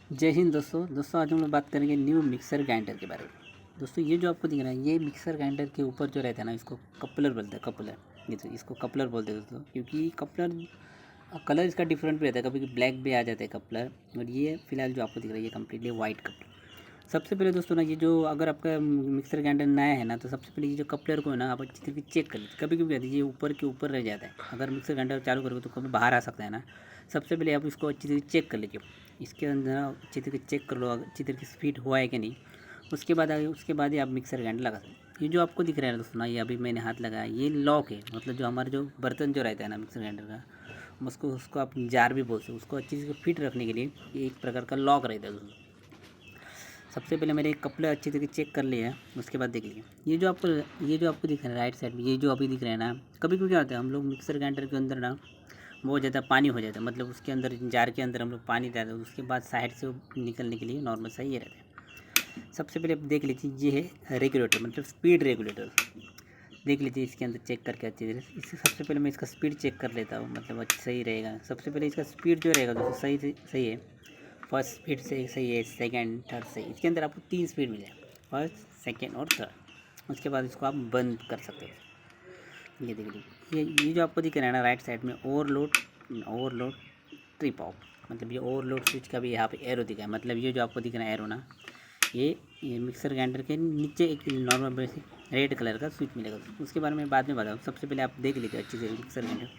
जय हिंद दोस्तों आज हम लोग बात करेंगे न्यू मिक्सर ग्राइंडर के बारे में। दोस्तों ये जो आपको दिख रहा है ये मिक्सर ग्राइंडर के ऊपर जो रहता है ना इसको कपलर बोलते हैं। कपलर ये तो इसको कपलर बोलते हैं दोस्तों, क्योंकि कपलर कलर इसका डिफरेंट भी रहता है, कभी ब्लैक भी आ जाता है कपलर। और ये फिलहाल जो आपको दिख रहा है ये कम्प्लीटली वाइट कपलर। सबसे पहले दोस्तों ना ये जो अगर आपका मिक्सर ग्राइंडर नया है ना तो सबसे पहले ये जो कपलर को है ना आप अच्छी तरीके चेक कर लीजिए। कभी कभी कहते ये ऊपर के ऊपर रह जाता है, अगर मिक्सर ग्राइंडर चालू करोगे तो कभी बाहर आ सकता है ना। सबसे पहले आप इसको अच्छी तरीके चेक कर लीजिए, इसके अंदर अच्छी तरीके चेक कर लो अच्छी तरीके से फिट हुआ है कि नहीं। उसके बाद ही आप मिक्सर ग्राइंडर लगा सकते हैं। ये जो आपको दिख रहा है दोस्तों ना ये अभी मैंने हाथ लगाया ये लॉक है, मतलब जो हमारा जो बर्तन जो रहता है ना मिक्सर ग्राइंडर का उसको आप जार भी बोलते हैं। उसको अच्छी से फिट रखने के लिए ये एक प्रकार का लॉक रहता है दोस्तों। सबसे पहले मैंने एक कपड़े अच्छी तरीके चेक कर लिया है, उसके बाद देख लीजिए ये जो आपको दिख रहा है राइट साइड में, ये जो अभी दिख रहा है ना। कभी कभी क्या होता है हम लोग मिक्सर ग्राइंडर के अंदर ना बहुत ज़्यादा पानी हो जाता है, मतलब उसके अंदर जार के अंदर हम लोग पानी डालते हैं, उसके बाद साइड से निकलने के लिए नॉर्मल सा ये रहता है। सबसे पहले आप देख लीजिए ये है रेगुलेटर, मतलब स्पीड रेगुलेटर। देख लीजिए इसके अंदर चेक करके अच्छी तरह से। इससे सबसे पहले मैं इसका स्पीड चेक कर लेता हूँ, मतलब अच्छा सही रहेगा। सबसे पहले इसका स्पीड जो रहेगा दोस्तों सही है। फर्स्ट स्पीड से सही है, सेकंड थर्ड सही। इसके अंदर आपको 3 स्पीड मिलेगा, फर्स्ट सेकंड और थर्ड। उसके बाद इसको आप बंद कर सकते हैं। ये देख लीजिए ये जो आपको दिख रहा है ना राइट साइड में ओवरलोड ट्रिप ऑफ, मतलब ये ओवरलोड स्विच का भी यहाँ पे एरो दिखा है। मतलब ये जो आपको दिख रहा है एरो ना ये मिक्सर ग्राइंडर के नीचे एक नॉर्मल बेसिक रेड कलर का स्विच मिलेगा। उसके बारे में बाद में बताऊँ, सबसे पहले आप देख लीजिए अच्छी से मिक्सर ग्राइंडर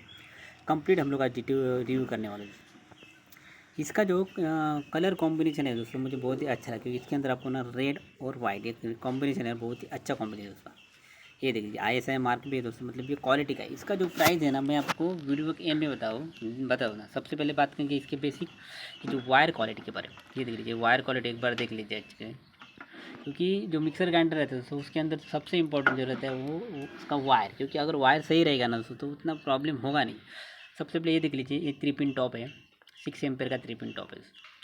कंप्लीट हम लोग आज रिव्यू करने वाले हैं। इसका जो कलर कॉम्बिनेशन है दोस्तों मुझे बहुत ही अच्छा लगा, क्योंकि इसके अंदर आपको ना रेड और वाइट एक कॉम्बिनेशन है, बहुत ही अच्छा कॉम्बिनेशन उसका। ये देख लीजिए ISI मार्क भी है दोस्तों, मतलब ये क्वालिटी का है। इसका जो प्राइस है ना मैं आपको वीडियो के एंड में बताऊँ ना। सबसे पहले बात करेंगे इसके बेसिक जो वायर क्वालिटी के बारे में। ये देख लीजिए वायर क्वालिटी एक बार देख लीजिए अच्छे से। क्योंकि जो मिक्सर ग्राइंडर रहता है दोस्तों उसके अंदर सबसे इंपॉर्टेंट जो रहता है वो उसका वायर, क्योंकि अगर वायर सही रहेगा ना दोस्तों तो उतना प्रॉब्लम होगा नहीं। सबसे पहले ये देख लीजिए ये 3 पिन टॉप है, 6 एम्पेयर का 3 पिन टॉप है।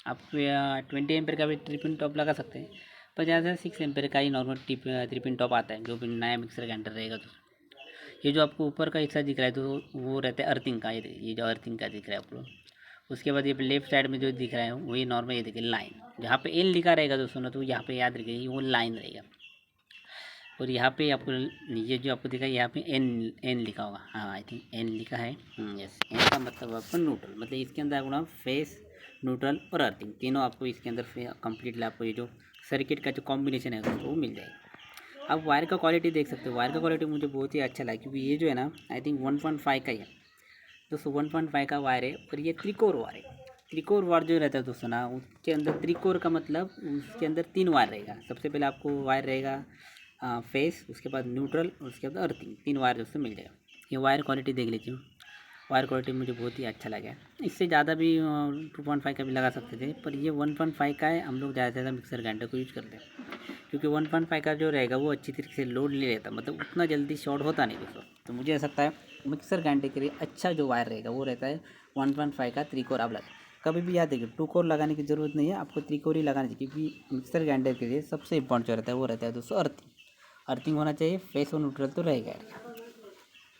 आप 20 एम्पेयर का भी 3 पिन टॉप लगा सकते हैं, पर ज़्यादा 6 एम्पेयर का ही नॉर्मल 3 पिन टॉप आता है जो भी नया मिक्सर ग्राइंडर रहेगा। तो ये जो आपको ऊपर का हिस्सा दिख रहा है तो वो रहता है अर्थिंग का। ये जो अर्थिंग का दिख रहा है आपको। उसके बाद ये लेफ्ट साइड में जो दिख रहा है वही नॉर्मल, ये देखिए लाइन जहाँ पे एन लिखा रहेगा दोस्तों ना तो यहाँ पे याद रखिए वो लाइन रहेगा। और यहाँ पे आपको ये जो आपको दिखा यहाँ पे एन एन लिखा होगा, हाँ आई थिंक एन लिखा है। यस, एन का मतलब आपको न्यूट्रल, मतलब इसके अंदर आपको ना फेस न्यूट्रल और अर्थिंग तीनों आपको इसके अंदर कम्प्लीटली आपको ये जो सर्किट का जो कॉम्बिनेशन है वो मिल जाएगा। आप वायर का क्वालिटी देख सकते हो, वायर का क्वालिटी मुझे बहुत ही अच्छा लगा, क्योंकि ये जो है ना आई थिंक 1.5 का ही है दोस्तों। 1.5 का वायर है और ये त्रिकोर वायर है। त्रिकोर वायर जो रहता है दोस्तों ना उसके अंदर त्रिकोर का मतलब उसके अंदर 3 वायर रहेगा। सबसे पहले आपको वायर रहेगा फेस, उसके बाद न्यूट्रल और उसके बाद अर्थिंग, 3 वायर दोस्तों मिल जाएगा। ये वायर क्वालिटी देख लीजिए, वायर क्वालिटी मुझे बहुत ही अच्छा लगा। इससे ज़्यादा भी 2.5 का भी लगा सकते थे, पर ये 1.5 का है। हम लोग ज़्यादा से ज़्यादा मिक्सर ग्राइंडर को यूज करते हैं, क्योंकि 1.5 का जो रहेगा वो अच्छी तरीके से लोड ले लेता, मतलब उतना जल्दी शॉर्ट होता नहीं दोस्तों। तो मुझे ऐसा लगता है मिक्सर ग्राइंडर के लिए अच्छा जो वायर रहेगा वो रहता है 1.5 का त्रिकोर। आप लगा कभी भी याद रखिए 2 कोर लगाने की ज़रूरत नहीं है, आपको त्रिकोर ही लगाना चाहिए, क्योंकि मिक्सर ग्राइंडर के लिए सबसे इंपॉर्टेंट जो रहता है वो रहता है दोस्तों अर्थिंग। अर्थिंग होना चाहिए, फेस और न्यूट्रल तो रहेगा।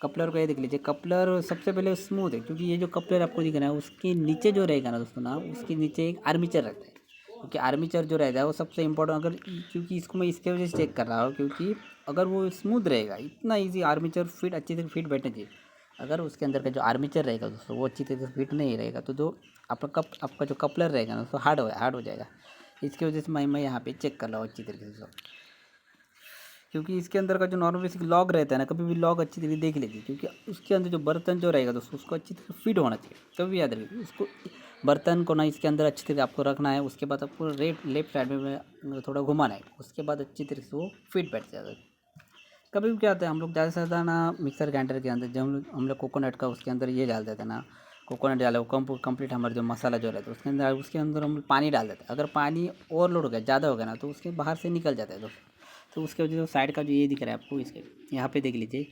कपलर को ये देख लीजिए, कपलर सबसे पहले स्मूथ है, क्योंकि ये जो कपलर आपको दिख रहा है उसके नीचे जो रहेगा ना दोस्तों ना उसके नीचे एक आर्मीचर रहता है। क्योंकि आर्मीचर जो रहता है वो सबसे इम्पोर्टेंट, अगर क्योंकि इसको मैं इसके वजह से चेक कर रहा हूँ, क्योंकि अगर वो स्मूथ रहेगा इतना ईजी आर्मीचर फिट अच्छी तरह फिट बैठना चाहिए। अगर उसके अंदर का जो आर्मीचर रहेगा दोस्तों वो अच्छी तरह से फिट नहीं रहेगा तो जो आपका जो कपलर रहेगा ना दोस्तों हार्ड हो जाएगा। इसकी वजह से मैं यहाँ पे चेक कर रहा हूँ अच्छी तरीके से। क्योंकि इसके अंदर का जो नॉर्मल बेसिक लॉग रहता है ना, कभी भी लॉग अच्छी तरीके देख लीजिए, क्योंकि उसके अंदर जो बर्तन जो रहेगा दोस्तों उसको अच्छी तरह फिट होना चाहिए। कभी भी याद रखिए उसको बर्तन को ना इसके अंदर अच्छी तरह आपको रखना है। उसके बाद आपको लेफ्ट साइड में थोड़ा घुमाना है, उसके बाद अच्छी तरह से वो फिट बैठ जाएगा। कभी भी क्या होता है हम लोग ज़्यादा से ज़्यादा ना मिक्सर ग्राइंडर के अंदर जब हम लोग कोकोनट का उसके अंदर ये डाल देते हैं ना, कोकोनट डाला वो कंप्लीट हमारा जो मसाला जो रहता है उसके अंदर हम लोग पानी डाल देते हैं। अगर पानी ओवरलोड हो गया ज़्यादा हो गया ना तो उसके बाहर से निकल जाता है दोस्तों। तो उसके वजह से साइड का जो ये दिख रहा है आपको इसके यहाँ पे देख लीजिए,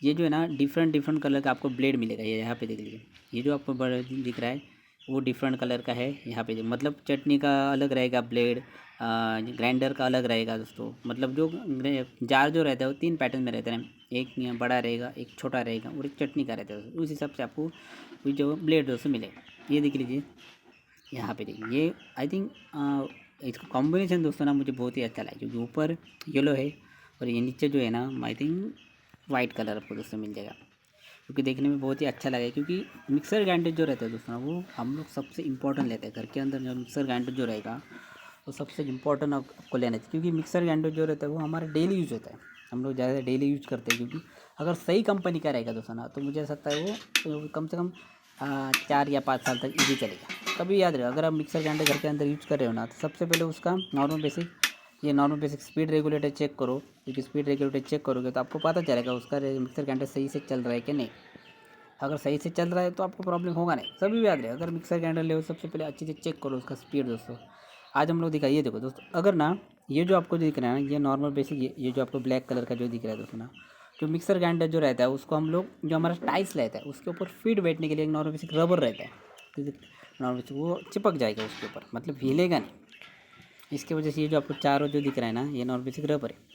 ये जो है ना डिफरेंट डिफरेंट कलर का आपको ब्लेड मिलेगा। ये यहाँ पे देख लीजिए, ये जो आपको बड़ा दिख रहा है वो डिफरेंट कलर का है। यहाँ पे मतलब चटनी का अलग रहेगा ब्लेड, ग्राइंडर का अलग रहेगा दोस्तों। मतलब जो जार जो रहता है वो 3 पैटर्न में रहता है, एक बड़ा रहेगा, एक छोटा रहेगा और एक चटनी का रहता है। उस हिसाब से आपको वो जो ब्लेड दोस्तों मिलेगा। ये देख लीजिए यहाँ पे देखिए ये आई थिंक इसका कॉम्बिनेशन दोस्तों ना मुझे बहुत ही अच्छा लगा, क्योंकि ऊपर येलो है और ये नीचे जो है ना आई थिंक वाइट कलर आपको दोस्तों मिल जाएगा, क्योंकि देखने में बहुत ही अच्छा लगा। क्योंकि मिक्सर ग्राइंडर जो रहता है दोस्तों वो हम लोग सबसे इम्पोर्टेंट लेते हैं घर के अंदर। जो मिक्सर ग्राइंडर जो रहेगा वो सबसे इम्पोर्टेंट आपको लेना चाहिए, क्योंकि मिक्सर ग्राइंडर जो रहता है वो हमारा डेली यूज़ होता है, हम लोग ज़्यादा डेली यूज़ करते हैं। क्योंकि अगर सही कंपनी का रहेगा दोस्तों ना तो मुझे ऐसा लगता है वो कम से कम 4 या 5 साल तक इजी चलेगा। कभी याद रहे, अगर आप मिक्सर ग्राइंडर घर के अंदर यूज़ कर रहे हो ना तो सबसे पहले उसका normal basic speed regulator check करो, क्योंकि स्पीड रेगुलेटर चेक करोगे तो आपको पता चलेगा उसका मिक्सर ग्राइंडर सही से चल रहा है कि नहीं। अगर सही से चल रहा है तो आपको प्रॉब्लम होगा नहीं। सभी याद रहे, अगर मिक्सर ग्राइंडर ले सबसे पहले अच्छे से चेक करो उसका स्पीड दोस्तों। आज हम लोग दिखाइए देखो दोस्तों, अगर ना ये जो आपको जो दिख रहा है ना ये नॉर्मल बेसिक ये जो आपको ब्लैक कलर का जो दिख रहा है दोस्तों ना, जो मिक्सर ग्राइंडर जो रहता है उसको हम लोग जो हमारा टाइल्स रहता है उसके ऊपर फीड बैठने के लिए एक नॉर्मल बेसिक रबर रहता है, नॉर्मल बेसिक वो चिपक जाएगा उसके ऊपर, मतलब हिलेगा नहीं। इसके वजह से ये जो आपको चारों जो दिख रहा है ना ये नॉर्मल बेसिक रबर है।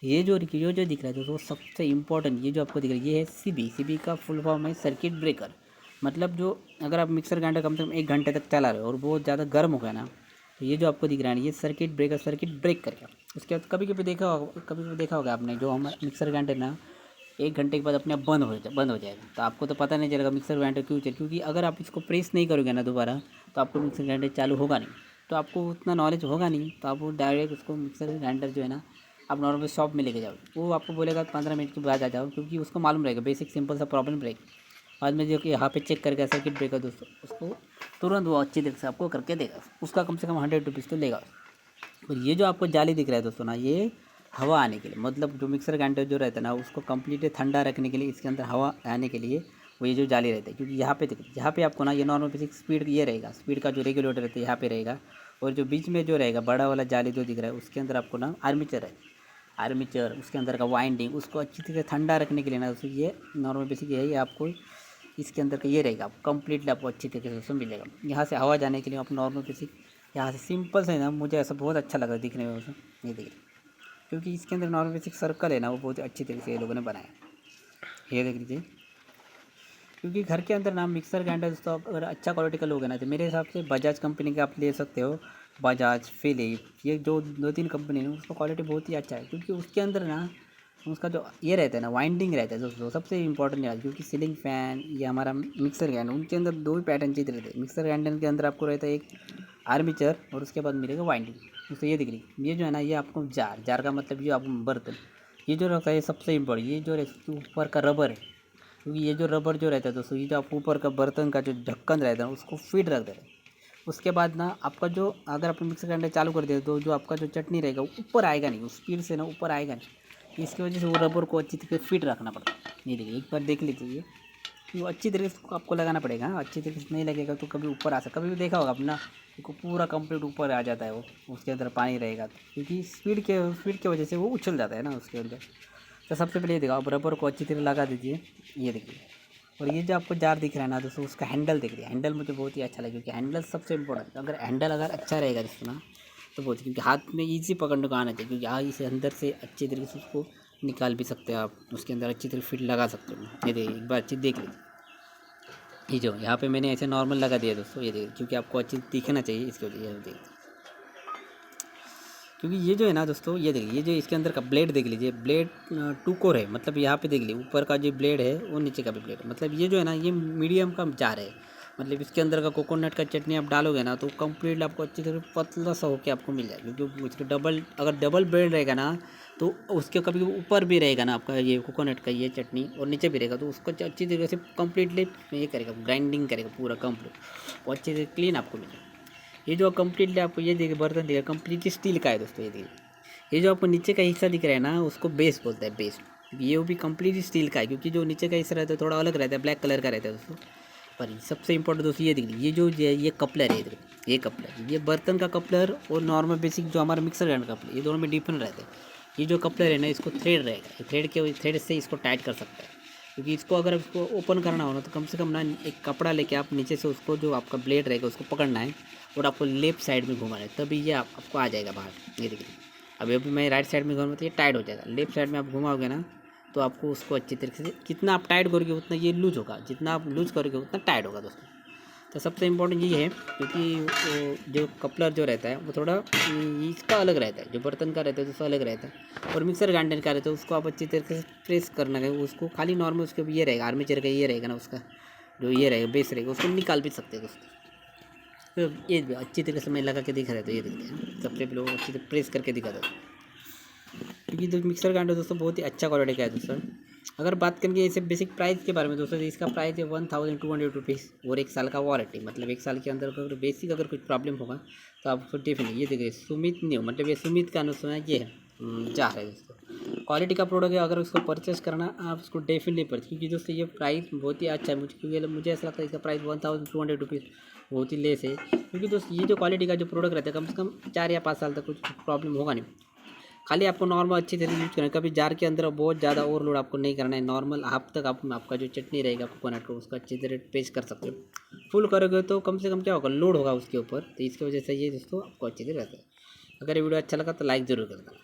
ये जो दिख रहा है दोस्तों वो सबसे इम्पोर्टेंट, ये जो आपको दिख रहा है ये है सीबी का फुल फॉर्म है सर्किट ब्रेकर। मतलब जो अगर आप मिक्सर ग्राइंडर कम से कम 1 घंटे तक चला रहे हो और बहुत ज़्यादा गर्म हो गया ना तो ये जो आपको दिख रहा है ये सर्किट ब्रेकर सर्किट ब्रेक करेगा। उसके बाद कभी कभी देखा होगा आपने, जो हमारा मिक्सर ग्राइंडर ना 1 घंटे के बाद अपने आप बंद हो जाएगा, तो आपको तो पता नहीं चलेगा मिक्सर ग्राइंडर क्यों चल, क्योंकि अगर आप इसको प्रेस नहीं करोगे ना दोबारा तो आपको मिक्सर ग्राइंडर चालू होगा नहीं। तो आपको उतना नॉलेज होगा नहीं, तो आप वो डायरेक्ट उसको मिक्सर ग्राइंडर जो है ना आप नॉर्मल शॉप में लेके जाओ, वो आपको बोलेगा 15 मिनट के बाद आ जाओ, क्योंकि उसको मालूम रहेगा बेसिक सिंपल सा प्रॉब्लम रहेगा। बाद में जो कि यहाँ पे चेक करके सर्किट ब्रेकर दोस्तों उसको तुरंत वो अच्छी तरीके से आपको करके देगा, उसका कम से कम 100 रुपीज़ तो लेगा। और ये जो आपको जाली दिख रहा है दोस्तों ना ये हवा आने के लिए, मतलब जो मिक्सर ग्राइंडर जो रहता है ना उसको कम्प्लीटली ठंडा रखने के लिए इसके अंदर हवा आने के लिए वो ये जो जाली रहता है। क्योंकि यहाँ पे आपको ना ये नॉर्मल बेसिक स्पीड ये रहेगा, स्पीड का जो रेगुलेटर रहता है यहाँ पे रहेगा। और जो बीच में जो रहेगा बड़ा वाला जाली जो दिख रहा है उसके अंदर आपको ना आर्मीचर उसके अंदर का वाइंडिंग उसको अच्छी तरह से ठंडा रखने के लिए ना दोस्तों ये नॉर्मल बेसिक ये आपको इसके अंदर का ये रहेगा, कंप्लीटली आपको अच्छी तरीके से उसमें मिलेगा। यहाँ से हवा जाने के लिए आप नॉर्मल बेसिक यहाँ से सिंपल से ना मुझे ऐसा बहुत अच्छा लगा दिखने में उसमें, ये देखिए क्योंकि इसके अंदर नॉर्मल बेसिक सर्कल है ना वो बहुत अच्छी तरीके से ये लोगों ने बनाया, ये देख लीजिए। क्योंकि घर के अंदर ना मिक्सर ग्राइंडर दोस्तों आप अगर अच्छा क्वालिटी का लोगे ना तो मेरे हिसाब से बजाज कंपनी के आप ले सकते हो, बजाज फिलिप ये जो 2-3 कंपनी है उसका क्वालिटी बहुत ही अच्छा है। क्योंकि उसके अंदर ना उसका जो ये रहता है ना वाइंडिंग रहता है दोस्तों सबसे इंपॉर्टेंट है। क्योंकि सीलिंग फैन या हमारा मिक्सर ग्राइंडर उनके अंदर 2 ही पैटर्न चीज़ रहते हैं। मिक्सर ग्राइंडर के अंदर आपको रहता है एक आर्मीचर और उसके बाद मिलेगा वाइंडिंग। दोस्तों ये दिख रही ये जो है ना ये आपको जार का मतलब ये आपको बर्तन ये जो रहता है सबसे इम्पोर्टेंट, ये जो ऊपर का रबर है। क्योंकि ये जो रबर जो रहता है दोस्तों ये जो आप ऊपर का बर्तन का जो ढक्कन रहता है उसको फिट रख देते हैं। उसके बाद ना आपका जो अगर आप मिक्सर ग्राइंडर चालू कर दिया तो जो आपका जो चटनी रहेगा वो ऊपर आएगा नहीं, उस स्पीड से ना ऊपर आएगा नहीं। इसकी वजह से वो रबर को अच्छी तरीके से फिट रखना पड़ता है। ये देखिए एक बार देख लीजिए वो अच्छी तरीके से आपको लगाना पड़ेगा। अच्छी तरीके से नहीं लगेगा तो कभी ऊपर आ सकता, कभी भी देखा होगा अपना को पूरा कंप्लीट ऊपर आ जाता है वो, उसके अंदर पानी रहेगा तो क्योंकि स्पीड की वजह से वो उछल जाता है ना उसके अंदर। तो सबसे पहले ये देखो आप रबर को अच्छी तरह लगा दीजिए, ये देखिए। और ये जो आपको जार दिख रहा है ना दोस्तों उसका हैंडल देख रही है, हैंडल मुझे बहुत ही अच्छा लगा क्योंकि हैंडल सबसे इंपॉर्टेंट। अगर हैंडल अगर अच्छा रहेगा दोस्तों ना तो बहुत, क्योंकि हाथ में ईजी पकड़ने को आना चाहिए। क्योंकि यहाँ इसे अंदर से अच्छी तरीके से उसको निकाल भी सकते हैं आप, उसके अंदर अच्छी तरह फिट लगा सकते हो। ये देखिए एक बार अच्छी देख लीजिए, ये जो यहाँ पे मैंने ऐसे नॉर्मल लगा दिया दोस्तों, ये देखिए क्योंकि आपको अच्छी दिखना चाहिए इसके वजह से देखिए। क्योंकि ये जो है ना दोस्तों ये देखिए ये जो इसके अंदर का ब्लेड देख लीजिए, ब्लेड 2 कोर है। मतलब यहाँ पे देख लीजिए ऊपर का जो ब्लेड है वो नीचे का भी ब्लेड है। मतलब ये जो है ना ये मीडियम का जार है। मतलब इसके अंदर का कोकोनट का चटनी आप डालोगे ना तो कंप्लीट आपको अच्छी तरह पतला सा होकर आपको मिल जाएगा। क्योंकि उसके अगर डबल ब्लेड रहेगा ना तो उसके कभी ऊपर भी रहेगा ना आपका ये कोकोनट का ये चटनी और नीचे भी रहेगा तो उसको अच्छी तरीके से कम्प्लीटली ये करेगा, ग्राइंडिंग करेगा पूरा कंप्लीट और अच्छे से क्लीन आपको मिलेगा। ये जो कम्प्लीटली आपको ये देखिए बर्तन दिखेगा कम्प्लीटली स्टील का है दोस्तों। ये देखिए ये जो आपको नीचे का हिस्सा दिख रहा है ना उसको बेस बोलते हैं, बेस। ये वो भी कम्प्लीटली स्टील का है क्योंकि जो नीचे का हिस्सा रहता है थोड़ा अलग रहता है, ब्लैक कलर का रहता है दोस्तों। पर सबसे इंपॉर्टेंट दोस्तों ये देखिए ये जो ये कपलर है, ये कपलर ये बर्तन का कपलर और नॉर्मल बेसिक जो हमारा मिक्सर ग्राइंडर कपलर ये दोनों में डिफरेंट रहते हैं। ये जो कपलर है ना इसको थ्रेड रहेगा, थ्रेड से इसको टाइट कर सकता है। क्योंकि इसको अगर इसको ओपन करना हो ना तो कम से कम ना एक कपड़ा लेके आप नीचे से उसको जो आपका ब्लेड रहेगा उसको पकड़ना है और आपको लेफ्ट साइड में घुमाना है, तभी ये आपको आ जाएगा बाहर। ये देखिए अभी मैं राइट साइड में घूमा तो ये टाइट हो जाएगा, लेफ्ट साइड में आप घुमाओगे ना तो आपको उसको अच्छी तरीके से जितना आप टाइट करोगे उतना ये लूज होगा, जितना आप लूज करोगे उतना टाइट होगा दोस्तों। तो सबसे इम्पोर्टेंट ये है, क्योंकि वो जो कपलर जो रहता है वो थोड़ा इसका अलग रहता है, जो बर्तन का रहता है उसका अलग रहता है, और मिक्सर ग्राइंडर का रहता है उसको आप अच्छी तरीके से प्रेस करना है। उसको खाली नॉर्मल उसके ये रहेगा, आर्मेचर का ये रहेगा ना, उसका जो ये रहेगा बेस रहेगा, उसको निकाल भी सकते हैं दोस्तों। तो ये अच्छी तरीके से मैं लगा के दिखा रहा था, ये देखते हैं सबसे पहले वो अच्छी तरह प्रेस करके दिखा था, क्योंकि जो मिक्सर ग्राइंडर दोस्तों बहुत ही अच्छा क्वालिटी का है दोस्तों। अगर बात करेंगे इसे बेसिक प्राइस के बारे में दोस्तों, तो इसका प्राइस है 1200 रुपीज़ और 1 साल का वारंटी, मतलब 1 साल के अंदर अगर बेसिक अगर कुछ प्रॉब्लम होगा तो आप उसको डेफिनेटली, ये देखिए सुमित नहीं हो, मतलब ये सुमित का अनुसार ये है जा रहा है दोस्तों, क्वालिटी का प्रोडक्ट है। अगर उसको परचेस करना आप उसको डेफिनेटली परचेस, क्योंकि दोस्तों ये प्राइस बहुत ही अच्छा है मुझे, क्योंकि मुझे ऐसा लगता है इसका प्राइस 1200 रुपीज़ बहुत ही लेस है, क्योंकि दोस्तों ये जो क्वालिटी का जो प्रोडक्ट रहता है कम से कम 4 या 5 साल तक कुछ प्रॉब्लम होगा नहीं। खाली आपको नॉर्मल अच्छी तरीके यूज करना है, कभी जार के अंदर बहुत ज़्यादा ओवरलोड आपको नहीं करना है। नॉर्मल हाफ तक आप आपका जो चटनी रहेगा कोकोनट का उसका अच्छी तरह पेस्ट कर सकते हो। फुल करोगे तो कम से कम क्या होगा, लोड होगा उसके ऊपर, तो इसकी वजह से ये दोस्तों आपको अच्छी तरह रहता है। अगर ये वीडियो अच्छा लगा तो लाइक ज़रूर कर देना।